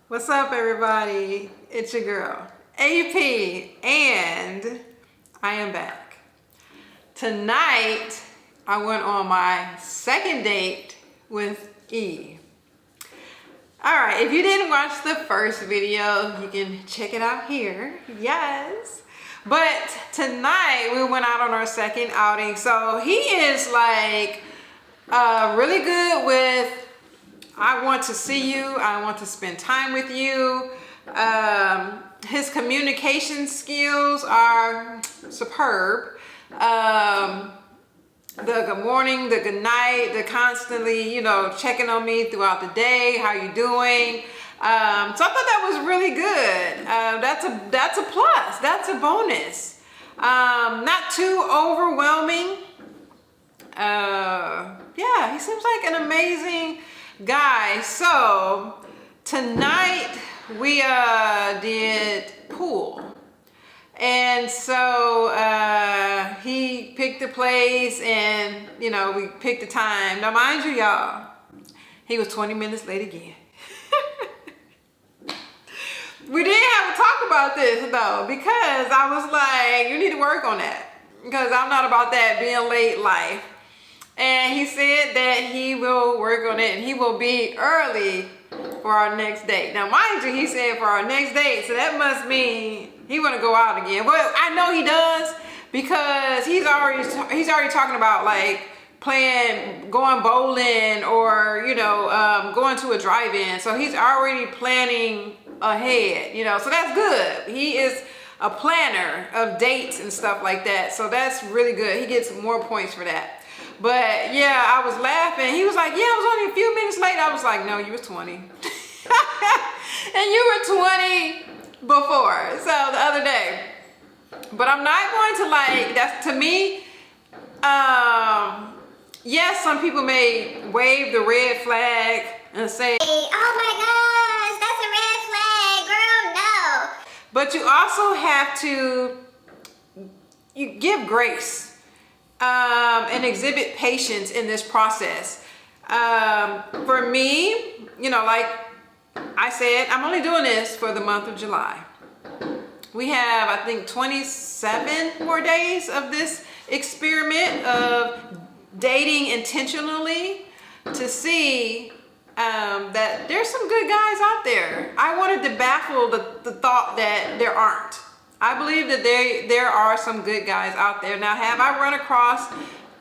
What's up, everybody? It's your girl, AP, and I am back. Tonight, I went on my second date with E. Alright, if you didn't watch the first video, you can check it out here. Yes. But tonight, we went out on our second outing. So he is like really good with I want to see you, I want to spend time with you. His communication skills are superb. The good morning, the good night, the constantly, checking on me throughout the day, how you doing. So I thought that was really good. That's a plus, that's a bonus. Not too overwhelming. Yeah, he seems like an amazing guy. So tonight we did pool, and so he picked the place, and we picked the time. Now mind you, y'all, he was 20 minutes late again. We did have a talk about this though, because I was like, you need to work on that, because I'm not about that being late life. And he said that he will work on it and he will be early for our next date. Now, mind you, he said for our next date, so that must mean he want to go out again. Well, I know he does, because he's already talking about like going bowling, or going to a drive-in. So he's already planning ahead, so that's good. He is a planner of dates and stuff like that. So that's really good. He gets more points for that. But yeah, I was laughing. He was like, yeah, I was only a few minutes late. I was like, no, you were 20. And you were 20 before, so the other day. But I'm not going to that's to me, yes, some people may wave the red flag and say, oh my gosh, that's a red flag, girl, no. But you also have to give grace. And exhibit patience in this process. For me, like I said, I'm only doing this for the month of July. We have, I think, 27 more days of this experiment of dating intentionally, to see that there's some good guys out there. I wanted to baffle the thought that there aren't. I believe that there are some good guys out there. Now, have I run across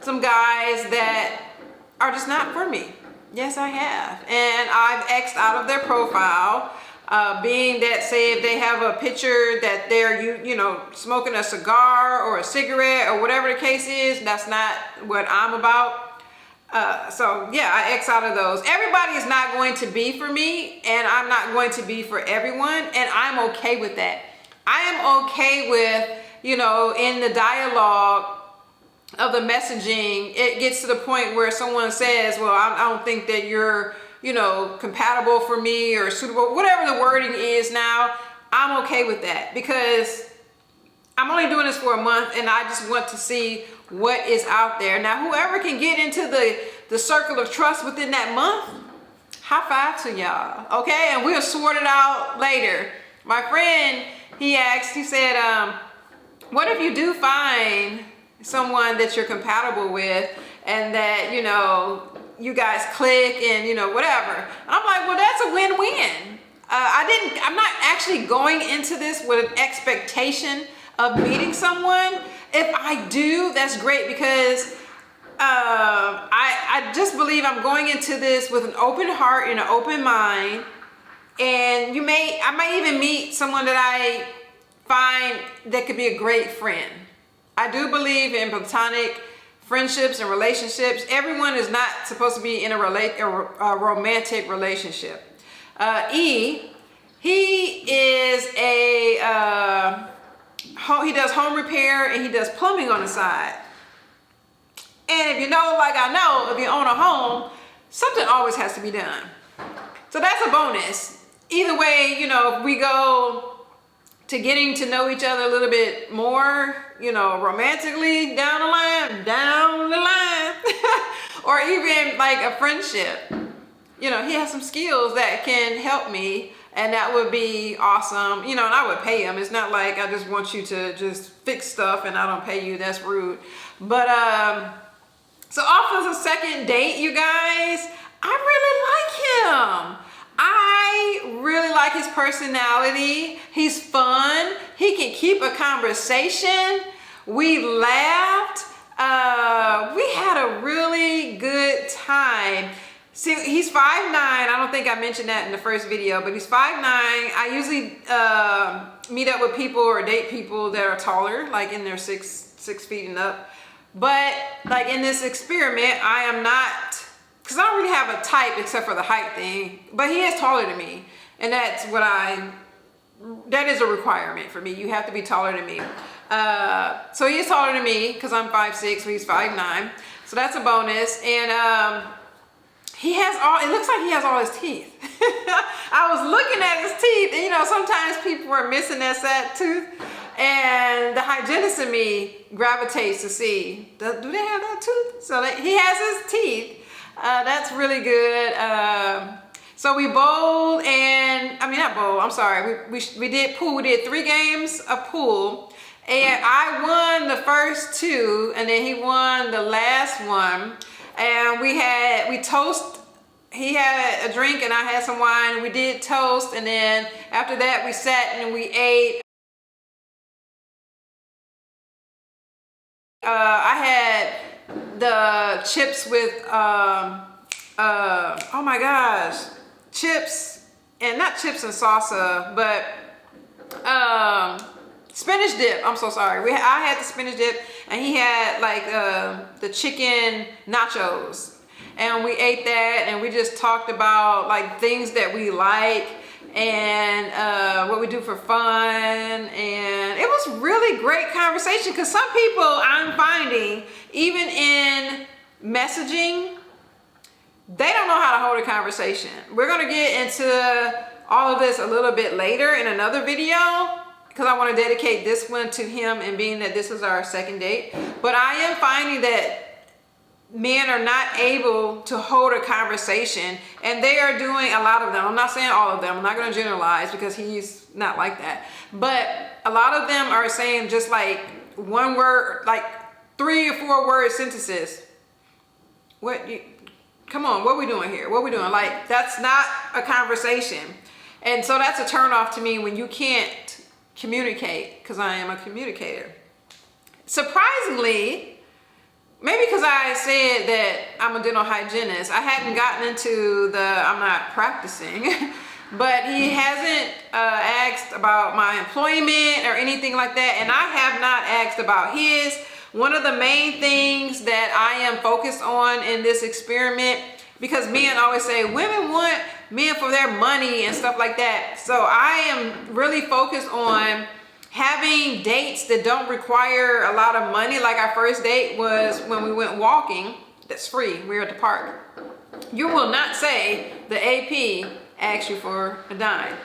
some guys that are just not for me? Yes, I have. And I've X'd out of their profile, being that, say, if they have a picture that they're, smoking a cigar or a cigarette or whatever the case is, that's not what I'm about. So yeah, I X out of those. Everybody is not going to be for me, and I'm not going to be for everyone, and I'm okay with that. I am okay with, in the dialogue of the messaging, it gets to the point where someone says, well, I don't think that you're, compatible for me or suitable, whatever the wording is now. I'm okay with that, because I'm only doing this for a month, and I just want to see what is out there. Now, whoever can get into the circle of trust within that month, high five to y'all, okay? And we'll sort it out later. My friend, he said, what if you do find someone that you're compatible with, and that, you guys click, and, whatever. And I'm like, well, that's a win-win. I'm not actually going into this with an expectation of meeting someone. If I do, that's great, because I just believe I'm going into this with an open heart and an open mind. And I might even meet someone that I find that could be a great friend. I do believe in platonic friendships and relationships. Everyone is not supposed to be in a romantic relationship. He is he does home repair, and he does plumbing on the side. And if I know, if you own a home, something always has to be done. So that's a bonus. Either way, if we go to getting to know each other a little bit more, romantically down the line, or even like a friendship, he has some skills that can help me and that would be awesome. You know, and I would pay him. It's not like I just want you to just fix stuff and I don't pay you. That's rude. But so off of the second date, you guys, I really like him. I really like his personality. He's fun. He can keep a conversation. We laughed. We had a really good time. See, he's 5'9". I don't think I mentioned that in the first video, but he's 5'9". I usually meet up with people or date people that are taller, like in their six feet and up. But like in this experiment, I am not, because I don't really have a type except for the height thing, but he is taller than me. And that's what that is a requirement for me. You have to be taller than me. So he is taller than me because I'm 5'6", so he's 5'9". So that's a bonus. And he has it looks like he has all his teeth. I was looking at his teeth, and you know, sometimes people are missing that sad tooth. And the hygienist in me gravitates to see, do they have that tooth? So he has his teeth. That's really good. So we bowled, and I mean not bowled, I'm sorry. We did pool. We did 3 games of pool, and I won the first 2, and then he won the last one. And we toast. He had a drink and I had some wine. We did toast, and then after that we sat and we ate. I had the chips with oh my gosh, chips, and not chips and salsa, but spinach dip. I'm so sorry. I had the spinach dip, and he had like the chicken nachos, and we ate that, and we just talked about like things that we like and what we do for fun. And it was really great conversation, because some people I'm finding, even in messaging, they don't know how to hold a conversation. We're gonna get into all of this a little bit later in another video, because I want to dedicate this one to him, and being that this is our second date. But I am finding that men are not able to hold a conversation, and they are doing, a lot of them, I'm not saying all of them, I'm not going to generalize because he's not like that, but a lot of them are saying just like one word, like 3 or 4 word sentences. Come on, what are we doing here? What are we doing? Like, that's not a conversation. And so that's a turn off to me when you can't communicate, because I am a communicator. Surprisingly, maybe because I said that I'm a dental hygienist, I hadn't gotten into I'm not practicing, but he hasn't asked about my employment or anything like that, and I have not asked about his. One of the main things that I am focused on in this experiment, because men always say women want men for their money and stuff like that, so I am really focused on having dates that don't require a lot of money. Like our first date was when we went walking. That's free. We were at the park. You will not say the AP asked you for a dime.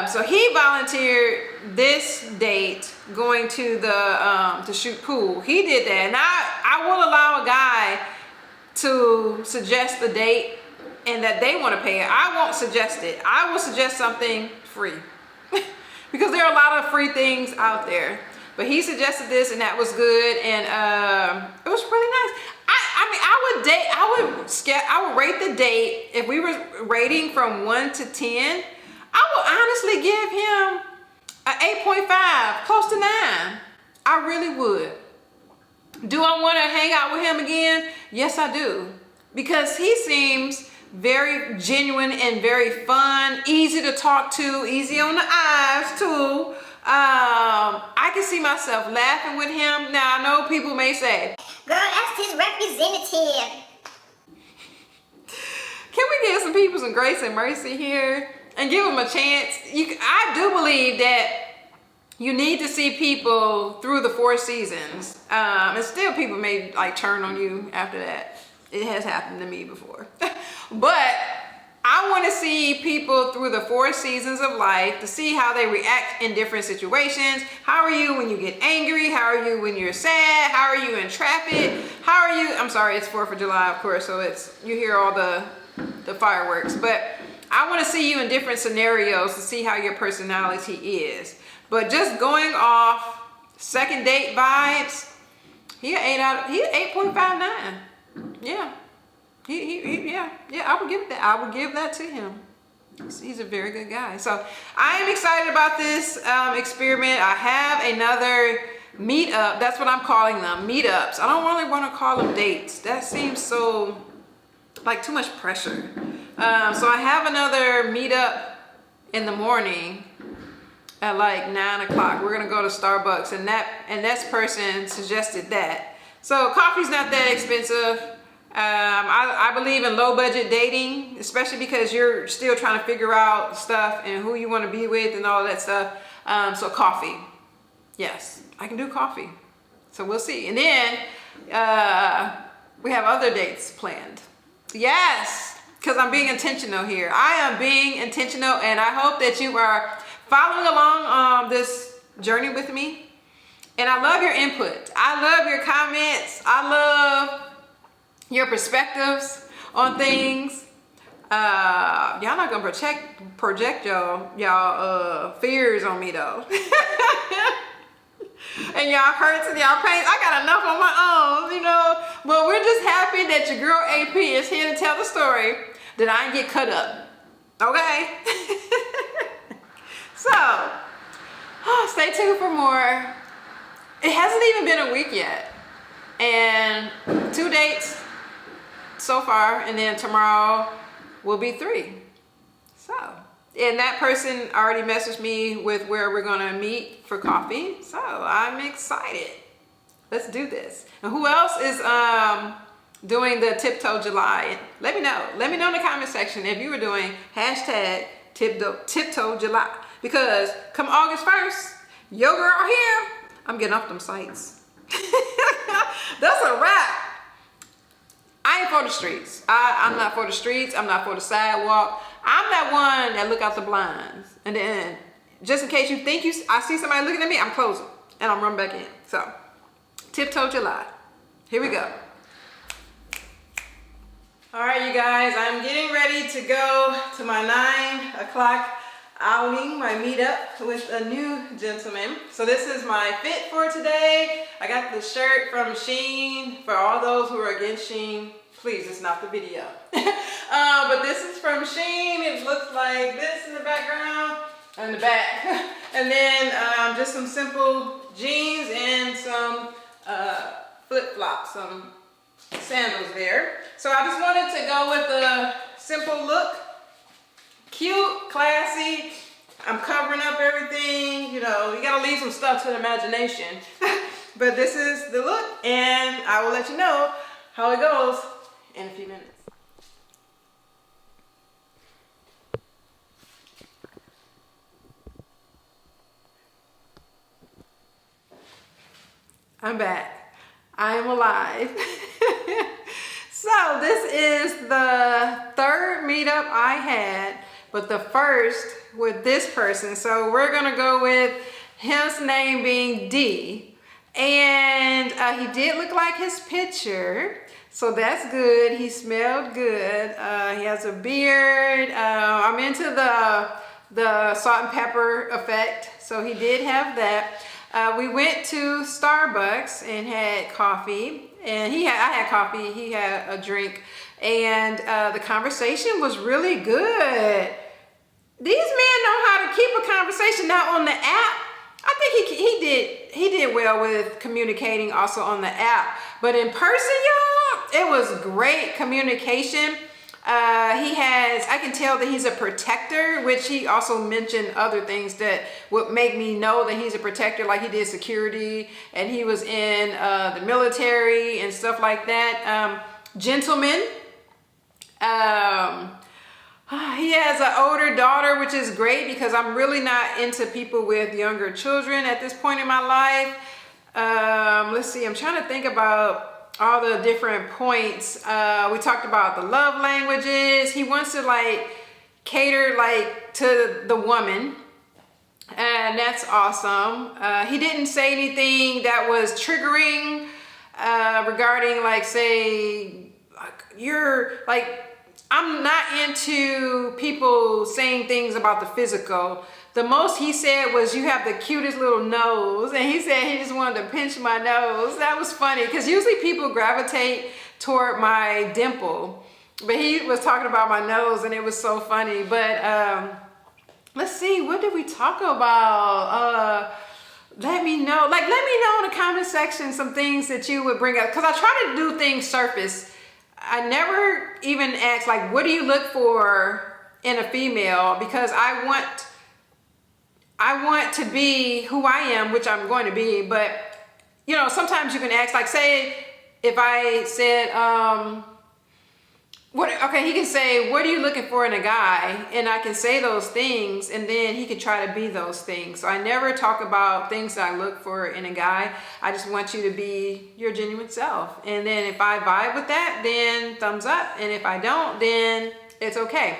So he volunteered this date going to the to shoot pool. He did that, and I will allow a guy to suggest a date and that they want to pay it. I won't suggest it. I will suggest something free. Because there are a lot of free things out there. But he suggested this, and that was good, and it was really nice. I would rate the date, if we were rating from 1 to 10, I would honestly give him an 8.5, close to 9. I really would. Do I want to hang out with him again? Yes, I do. Because he seems very genuine and very fun, easy to talk to, easy on the eyes too. I can see myself laughing with him. Now I know people may say, girl, that's his representative. Can we give some people some grace and mercy here and give them a chance? I do believe that you need to see people through the 4 seasons, and still people may like turn on you after that. It has happened to me before. But I want to see people through the 4 seasons of life to see how they react in different situations. How are you when you get angry? How are you when you're sad? How are you in traffic? How are you? I'm sorry, it's 4th of July, of course, so you hear all the fireworks. But I I want to see you in different scenarios to see how your personality is. But just going off second date vibes, he 8.59. Yeah. Yeah, I would give that. I would give that to him. He's a very good guy. So I am excited about this experiment. I have another meetup. That's what I'm calling them, meetups. I don't really want to call them dates. That seems so like too much pressure. So I have another meetup in the morning at like 9 o'clock. We're gonna go to Starbucks, and that person suggested that. So coffee's not that expensive. I believe in low budget dating, especially because you're still trying to figure out stuff and who you want to be with and all that stuff. So coffee, yes, I can do coffee. So we'll see. And then we have other dates planned. Yes, because I'm being intentional here. I am being intentional, and I hope that you are following along this journey with me. And I love your input. I love your comments. I love your perspectives on things. Y'all not gonna project y'all fears on me though. And y'all hurts and y'all pains. I got enough on my own, you know. But we're just happy that your girl AP is here to tell the story that I didn't get cut up. Okay? So, stay tuned for more. It hasn't even been a week yet. And 2 dates so far, and then tomorrow will be 3. So, and that person already messaged me with where we're gonna meet for coffee. So I'm excited. Let's do this. And who else is doing the Tiptoe July? Let me know. Let me know in the comment section if you were doing hashtag Tiptoe July. Because come August 1st, your girl here, I'm getting off them sites. That's a wrap. I ain't for the streets. I'm not for the streets. I'm not for the sidewalk. I'm that one that look out the blinds. And then, just in case you think I see somebody looking at me, I'm closing. And I'm running back in. So, Tiptoe July. Here we go. All right, you guys. I'm getting ready to go to my 9 o'clock outing, my meetup with a new gentleman. So this is my fit for today. I got the shirt from Shein. For all those who are against Shein, please, it's not the video. But this is from Shein. It looks like this in the background, in the back. And then just some simple jeans and some flip-flops, some sandals there. So I just wanted to go with a simple look. Cute, classy. I'm covering up everything. You know, you gotta leave some stuff to the imagination. But this is the look, and I will let you know how it goes in a few minutes. I'm back. I am alive. So this is the 3rd meetup I had, but the first with this person. So we're gonna go with his name being D. And he did look like his picture. So that's good. He smelled good. He has a beard. I'm into the salt and pepper effect. So he did have that. We went to Starbucks and had coffee. And I had coffee, he had a drink. And the conversation was really good. These men know how to keep a conversation. Now on the app, I think he did well with communicating also on the app. But in person, y'all, it was great communication. I can tell that he's a protector, which he also mentioned other things that would make me know that he's a protector, like he did security and he was in the military and stuff like that. Gentleman. He has an older daughter, which is great because I'm really not into people with younger children at this point in my life. Let's see, I'm trying to think about all the different points. We talked about the love languages. He wants to like cater like to the woman, and that's awesome. He didn't say anything that was triggering regarding like, say, like, you're like, I'm not into people saying things about the physical. The most he said was, you have the cutest little nose. And he said he just wanted to pinch my nose. That was funny, because usually people gravitate toward my dimple. But he was talking about my nose, and it was so funny. But let's see, what did we talk about? Let me know. Like, let me know in the comment section some things that you would bring up. Because I try to do things surface. I never even ask, like, what do you look for in a female? Because I want to be who I am, which I'm going to be. But, you know, sometimes you can ask, like, say, if I said, okay, he can say, what are you looking for in a guy? And I can say those things, and then he can try to be those things. So I never talk about things that I look for in a guy. I just want you to be your genuine self. And then if I vibe with that, then thumbs up. And if I don't, then it's okay.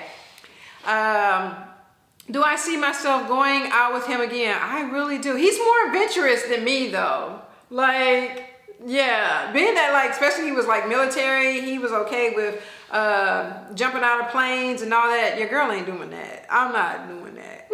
Do I see myself going out with him again? I really do. He's more adventurous than me, though. Like, yeah, being that, like, especially he was like military, he was okay with jumping out of planes and all that. Your girl ain't doing that. I'm not doing that.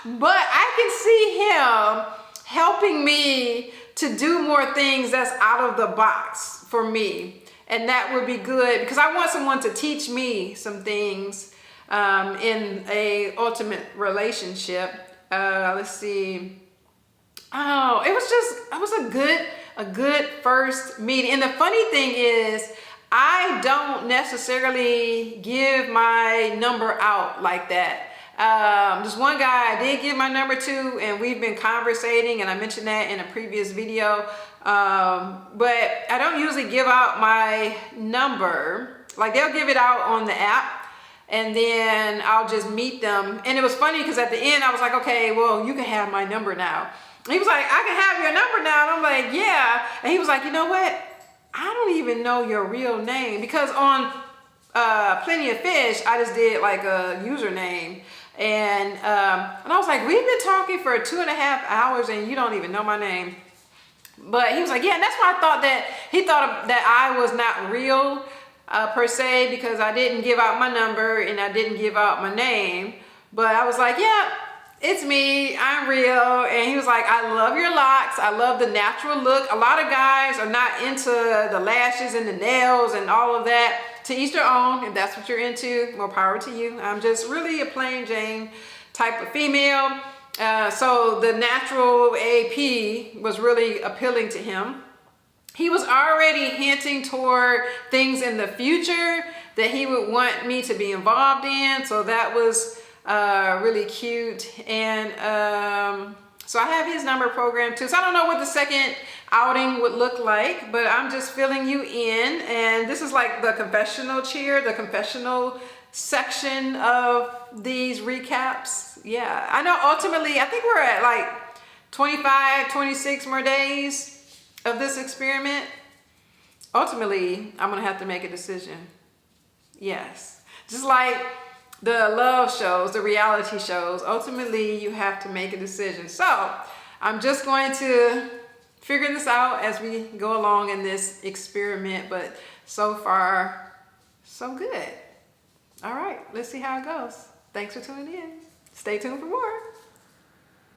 But I can see him helping me to do more things that's out of the box for me. And that would be good, because I want someone to teach me some things in a ultimate relationship. Let's see. Oh, it was a good first meeting. And the funny thing is, I don't necessarily give my number out like that. Just one guy I did give my number to, and we've been conversating, and I mentioned that in a previous video. But I don't usually give out my number. Like, they'll give it out on the app, and then I'll just meet them. And it was funny, because at the end I was like, okay, well, you can have my number now. He was like, I can have your number now. And I'm like, yeah. And he was like, you know what? I don't even know your real name, because on Plenty of Fish, I just did like a username. And I was like, we've been talking for 2.5 hours and you don't even know my name. But he was like, yeah, and that's why I thought that he thought that I was not real per se, because I didn't give out my number and I didn't give out my name. But I was like, yeah, it's me, I'm real. And he was like, I love your locks. I love the natural look. A lot of guys are not into the lashes and the nails and all of that. To each their own. If that's what you're into, more power to you. I'm just really a plain Jane type of female. So the natural AP was really appealing to him. He was already hinting toward things in the future that he would want me to be involved in. So that was really cute. And so I have his number programmed too. So I don't know what the second outing would look like, but I'm just filling you in. And this is like the confessional cheer, the confessional section of these recaps. Yeah, I know ultimately, I think we're at like 25, 26 more days of this experiment. Ultimately, I'm gonna have to make a decision. Yes, just like the love shows, the reality shows, ultimately you have to make a decision. So I'm just going to figure this out as we go along in this experiment, but so far, so good. All right, let's see how it goes. Thanks for tuning in. Stay tuned for more.